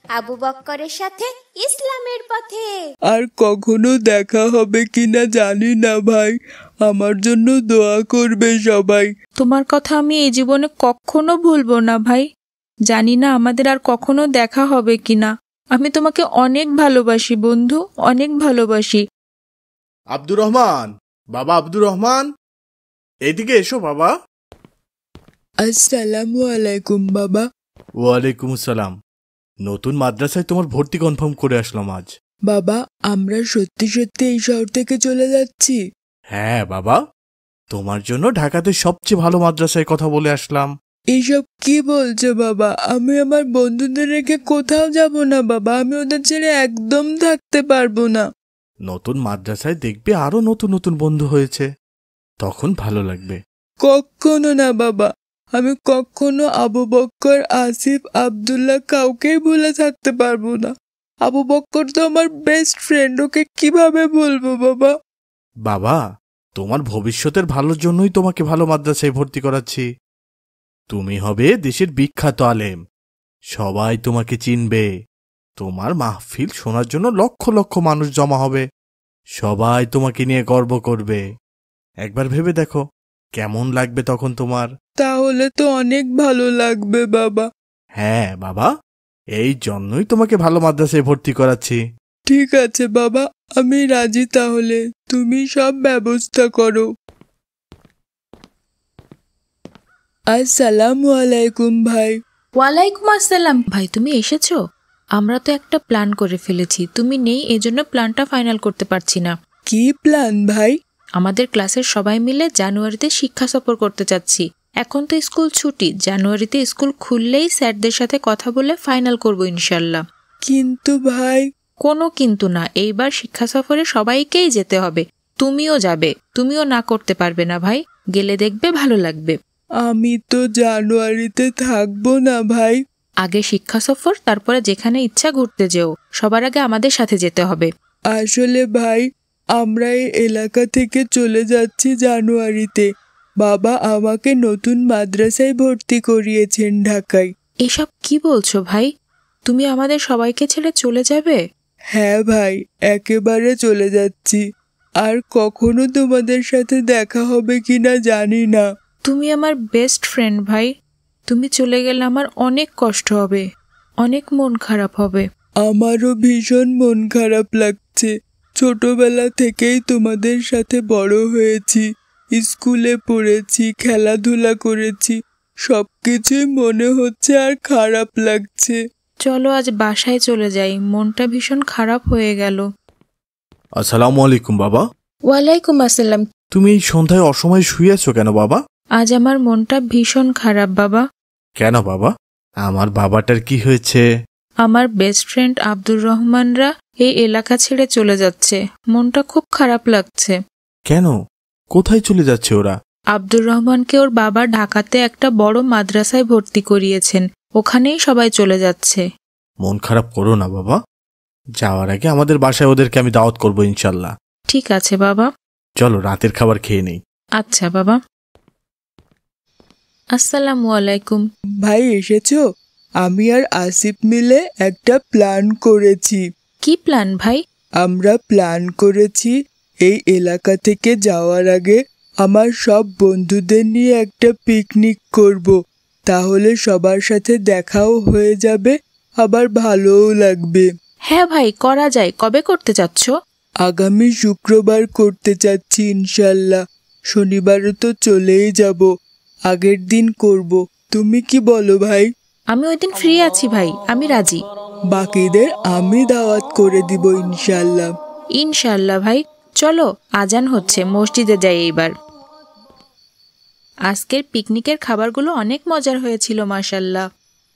আবু বক্করের সাথে ইসলামের পথে। আর কখনো দেখা হবে কিনা জানি না ভাই, আমার জন্য দোয়া করবে সবাই। তোমার কথা আমি এই জীবনে কখনো ভুলবো না ভাই। জানি না আমাদের আর কখনো দেখা হবে কিনা। আমি তোমাকে অনেক ভালোবাসি বন্ধু, অনেক ভালোবাসি। আব্দুর রহমান, বাবা আব্দুর রহমান, এদিকে এসো বাবা। আসসালামু আলাইকুম বাবা। ওয়ালাইকুম আসসালাম। নতুন মাদ্রাসায় তোমার ভর্তি কনফার্ম করে আসলাম আজ। বাবা, আমরা সত্যি সত্যি এই শহর থেকে চলে যাচ্ছি? হ্যাঁ বাবা, তোমার জন্য ঢাকাতে সবচেয়ে ভালো মাদ্রাসায় কথা বলে আসলাম। এইসব কি বলছো বাবা? আমি আমার বন্ধুদের রেখে কোথাও যাব না বাবা, আমি ওদের ছেড়ে একদম থাকতে পারবো না। নতুন মাদ্রাসায় দেখবে আরো নতুন নতুন বন্ধু হয়েছে, তখন ভালো লাগবে। কখনো না বাবা, আমি কখনো আবু বক্কর, আসিফ, আব্দুল্লাহ কাউকেই ভুলে থাকতে পারবো না। আবু বক্কর তো আমার বেস্ট ফ্রেন্ড, ওকে কিভাবে বলবো বাবা? বাবা, তোমার ভবিষ্যতের ভালোর জন্যই তোমাকে ভালো মাদ্রাসায় ভর্তি করাচ্ছি। তুমি হবে দেশের বিখ্যাত আলেম, সবাই তোমাকে চিনবে। তোমার মাহফিল শোনার জন্য লক্ষ লক্ষ মানুষ জমা হবে, সবাই তোমাকে নিয়ে গর্ব করবে। একবার ভেবে দেখো কেমন লাগবে তখন তোমার। তাহলে তো অনেক ভালো লাগবে বাবা। হ্যাঁ বাবা, এই জন্যই তোমাকে ভালো মাদ্রাসায় ভর্তি করাচ্ছি। ঠিক আছে বাবা, আমি রাজি, তাহলে তুমি সব ব্যবস্থা করো। আসসালামু আলাইকুম ভাই। ওয়ালাইকুম আসসালাম। ভাই তুমি এসেছো? আমরা তো একটা প্ল্যান করে ফেলেছি, তুমি নেই এজন্য প্ল্যানটা ফাইনাল করতে পারছি না। কি প্ল্যান ভাই? আমাদের ক্লাসের সবাই মিলে জানুয়ারিতে শিক্ষা সফর করতে চাচ্ছি। এখন তো স্কুল ছুটি, জানুয়ারিতে স্কুল খুললেই স্যারদের সাথে কথা বলে ফাইনাল করব ইনশাল্লাহ। কিন্তু ভাই। কোনো কিন্তু না, এইবার শিক্ষা সফরে সবাইকেই যেতে হবে। তুমিও যাবে, তুমিও না করতে পারবে না ভাই, গেলে দেখবে ভালো লাগবে। আমি তো জানুয়ারিতে থাকবো না ভাই। আগে শিক্ষা সফর, তারপরে যেখানে ইচ্ছা ঘুরতে যেও, সবার আগে আমাদের সাথে যেতে হবে। আসলে ভাই, আমরা এই এলাকা থেকে চলে যাচ্ছি জানুয়ারিতে। বাবা আমাকে নতুন মাদ্রাসায় ভর্তি করিয়েছেন ঢাকায়। এসব কি বলছো ভাই? তুমি আমাদের সবাইকে ছেড়ে চলে যাবে? হ্যাঁ ভাই, একেবারে চলে যাচ্ছি। আর কখনো তোমাদের সাথে দেখা হবে কিনা জানি না। তুমি আমার বেস্ট ফ্রেন্ড ভাই, তুমি চলে গেলে আমার অনেক কষ্ট হবে, অনেক মন খারাপ হবে। আমারও ভীষণ মন খারাপ লাগছে। ছোটবেলা থেকেই তোমাদের সাথে বড় হয়েছি, স্কুলে পড়েছি, খেলাধুলা করেছি, সবকিছুই মনে হচ্ছে আর খারাপ লাগছে। চলো আজ বাসায় চলে যাই, মনটা ভীষণ খারাপ হয়ে গেল। আসসালামু আলাইকুম বাবা। ওয়ালাইকুম আসসালাম। তুমি এই সন্ধ্যায় অসময়ে শুয়ে আছো কেন বাবা? আজ আমার মনটা ভীষণ খারাপ বাবা। কেন বাবা, আমার বাবাটার কি হয়েছে? আমার বেস্ট ফ্রেন্ড আব্দুর রহমানরা এই এলাকা ছেড়ে চলে যাচ্ছে, মনটা খুব খারাপ লাগছে। কেন, কোথায় চলে যাচ্ছে ওরা? আব্দুর রহমানকে ওর বাবা ঢাকাতে একটা বড় মাদ্রাসায় ভর্তি করিয়েছেন, ওখানেই সবাই চলে যাচ্ছে। মন খারাপ করো না বাবা, যাওয়ার আগে আমাদের বাসায় ওদেরকে আমি দাওয়াত করবো ইনশাল্লাহ। ঠিক আছে বাবা। চলো রাতের খাবার খেয়ে নেই। আচ্ছা বাবা। আসসালামু আলাইকুম। ভাই এসেছো? আমি আর আসিফ মিলে একটা প্ল্যান করেছি। কি প্ল্যান ভাই? আমরা প্ল্যান করেছি এই এলাকা থেকে যাওয়ার আগে আমার সব বন্ধুদের নিয়ে একটা পিকনিক করব। তাহলে সবার সাথে দেখাও হয়ে যাবে, আবার ভালোও লাগবে। হ্যাঁ ভাই, করা যায়। কবে করতে চাচ্ছ? আগামী শুক্রবার করতে চাচ্ছি ইনশাল্লাহ। শনিবারও তো চলেই যাব, আগের দিন করব। তুমি কি বলো ভাই? আমি ওই দিন ফ্রি আছি ভাই, আমি রাজি। বাকিদের আমি দাওয়াত করে দিব ইনশাল্লাহ। ইনশাল্লাহ ভাই। চলো, আজান হচ্ছে, মসজিদে যাই এইবার। আজকের পিকনিকের খাবারগুলো অনেক মজার হয়েছিল মাশাল্লাহ।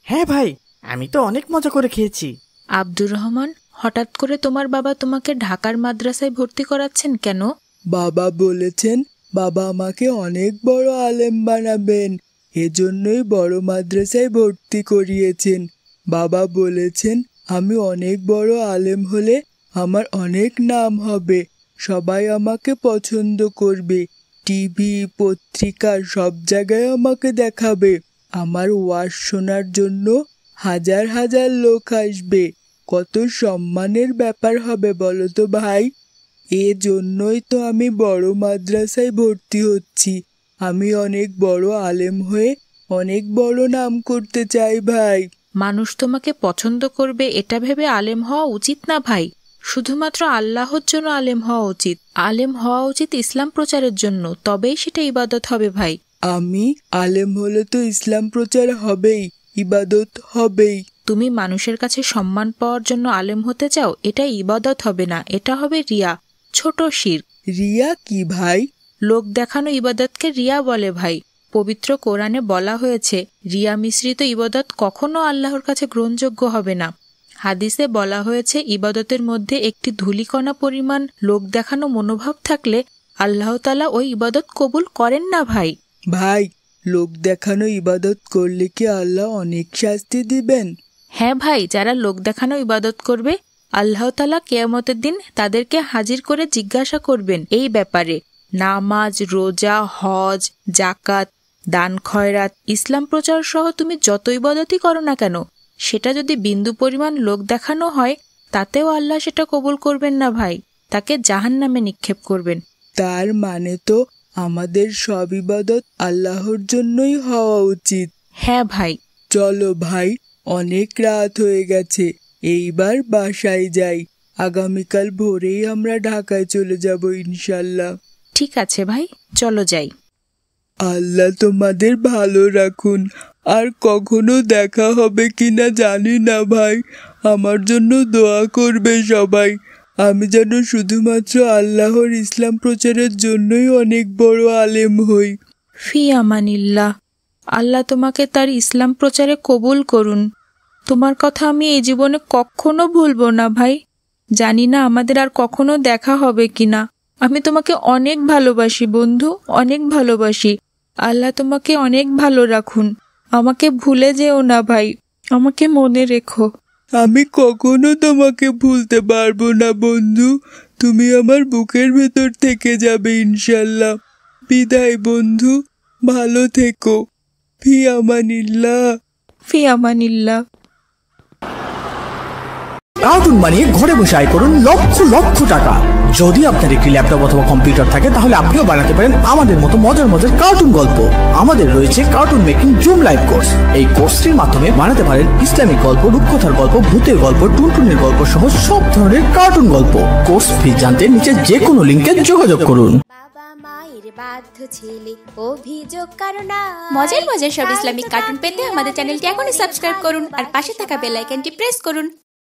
হ্যাঁ ভাই, আমি তো অনেক মজা করে খেয়েছি। আব্দুর রহমান, হঠাৎ করে তোমার বাবা তোমাকে ঢাকার মাদ্রাসায় ভর্তি করাচ্ছেন কেন? বাবা বলেছেন বাবা আমাকে অনেক বড় আলেম বানাবেন, এজন্যই বড় মাদ্রাসায় ভর্তি করিয়েছেন। বাবা বলেছেন আমি অনেক বড় আলেম হলে আমার অনেক নাম হবে, সবাই আমাকে পছন্দ করবে, টিভি পত্রিকা সব জায়গায় আমাকে দেখাবে। আমার ওয়াজ শোনার জন্য হাজার হাজার লোক আসবে, কত সম্মানের ব্যাপার হবে বলো তো ভাই। এজন্যই তো আমি বড় মাদ্রাসায় ভর্তি হচ্ছি। আমি অনেক বড় আলেম হয়ে অনেক বড় নাম করতে চাই ভাই। মানুষ তোমাকে পছন্দ করবে এটা ভেবে আলেম হওয়া উচিত না ভাই। শুধুমাত্র আল্লাহর জন্য আলেম হওয়া উচিত। আলেম হওয়া উচিত ইসলাম প্রচারের জন্য, তবেই সেটা ইবাদত হবে ভাই। আমি আলেম হলে তো ইসলাম প্রচার হবেই, ইবাদত হবেই। তুমি মানুষের কাছে সম্মান পাওয়ার জন্য আলেম হতে চাও, এটা ইবাদত হবে না, এটা হবে রিয়া, ছোট শিরক। রিয়া কি ভাই? লোক দেখানো ইবাদতকে রিয়া বলে ভাই। পবিত্র কোরআনে বলা হয়েছে রিয়া মিশ্রিত ইবাদত কখনো আল্লাহর কাছে গ্রহণযোগ্য হবে না। হাদিসে বলা হয়েছে ইবাদতের মধ্যে একটি ধূলিকণা পরিমাণ লোক দেখানো মনোভাব থাকলে আল্লাহ তাআলা ওই ইবাদত কবুল করেন না ভাই। ভাই, লোক দেখানো ইবাদত করলে কি আল্লাহ অনেক শাস্তি দিবেন? হ্যাঁ ভাই, যারা লোক দেখানো ইবাদত করবে আল্লাহ তাআলা কিয়ামতের দিন তাদেরকে হাজির করে জিজ্ঞাসা করবেন এই ব্যাপারে। নামাজ, রোজা, হজ, জাকাত, দান খয়রাত, ইসলাম প্রচার সহ তুমি যত ইবাদতই করো না কেন, সেটা যদি বিন্দু পরিমাণ লোক দেখানো হয় তাতেও আল্লাহ সেটা কবুল করবেন না ভাই, তাকে জাহান্নামে নিক্ষেপ করবেন। তার মানে তো আমাদের সব ইবাদত আল্লাহর জন্যই হওয়া উচিত। হ্যাঁ ভাই। চলো ভাই, অনেক রাত হয়ে গেছে, এইবার বাসায় যাই। আগামীকাল ভোরেই আমরা ঢাকায় চলে যাব ইনশাল্লাহ। ঠিক আছে ভাই, চলো যাই। আল্লাহ তোমাদের ভালো রাখুন। আর কখনো দেখা হবে কিনা জানি না ভাই, আমার জন্য দোয়া করবে সবাই। আমি যেন শুধুমাত্র আল্লাহর ইসলাম প্রচারের জন্যই অনেক বড় আলেম হই। ফি আমানিল্লাহ। আল্লাহ তোমাকে তার ইসলাম প্রচারে কবুল করুন। তোমার কথা আমি এই জীবনে কখনো ভুলবো না ভাই। জানি না আমাদের আর কখনো দেখা হবে কিনা। আমি তোমাকে অনেক ভালোবাসি বন্ধু, অনেক ভালোবাসি। আল্লাহ তোমাকে অনেক ভালো রাখুন। আমাকে ভুলে যেও না ভাই, আমাকে মনে রেখো। আমি কখনো তোমাকে ভুলতে পারবো না বন্ধু, তুমি আমার বুকের ভেতর থেকে যাবে ইনশাল্লাহ। বিদায় বন্ধু, ভালো থেকো। ফি আমানিল্লাহ। ফি আমানিল্লাহ। কার্টুন বানিয়ে ঘরে বসে আয় করুন লক্ষ লক্ষ টাকা। যদি আপনার একটি ল্যাপটপ অথবা কম্পিউটার থাকে তাহলে আপনিও বানাতে পারেন আমাদের মতো মজার মজার কার্টুন গল্প। আমাদের রয়েছে cartoon making zoom live course. এই কোর্সটির মাধ্যমে বানাতে পারেন ইসলামিক গল্প, রূপকথার গল্প, ভূতের গল্প, টুনটুনের গল্প সহ সব ধরনের কার্টুন গল্প। কোর্স ফি জানতে নিচে যে কোনো লিংকে যোগাযোগ করুন। বাবা মায়ের বাধ্য ছেলে অভিযোগ কারণ মজার মজার সব ইসলামিক কার্টুন পেতে আমাদের চ্যানেলটি এখনই সাবস্ক্রাইব করুন আর পাশে থাকা বেল আইকনটি প্রেস করুন।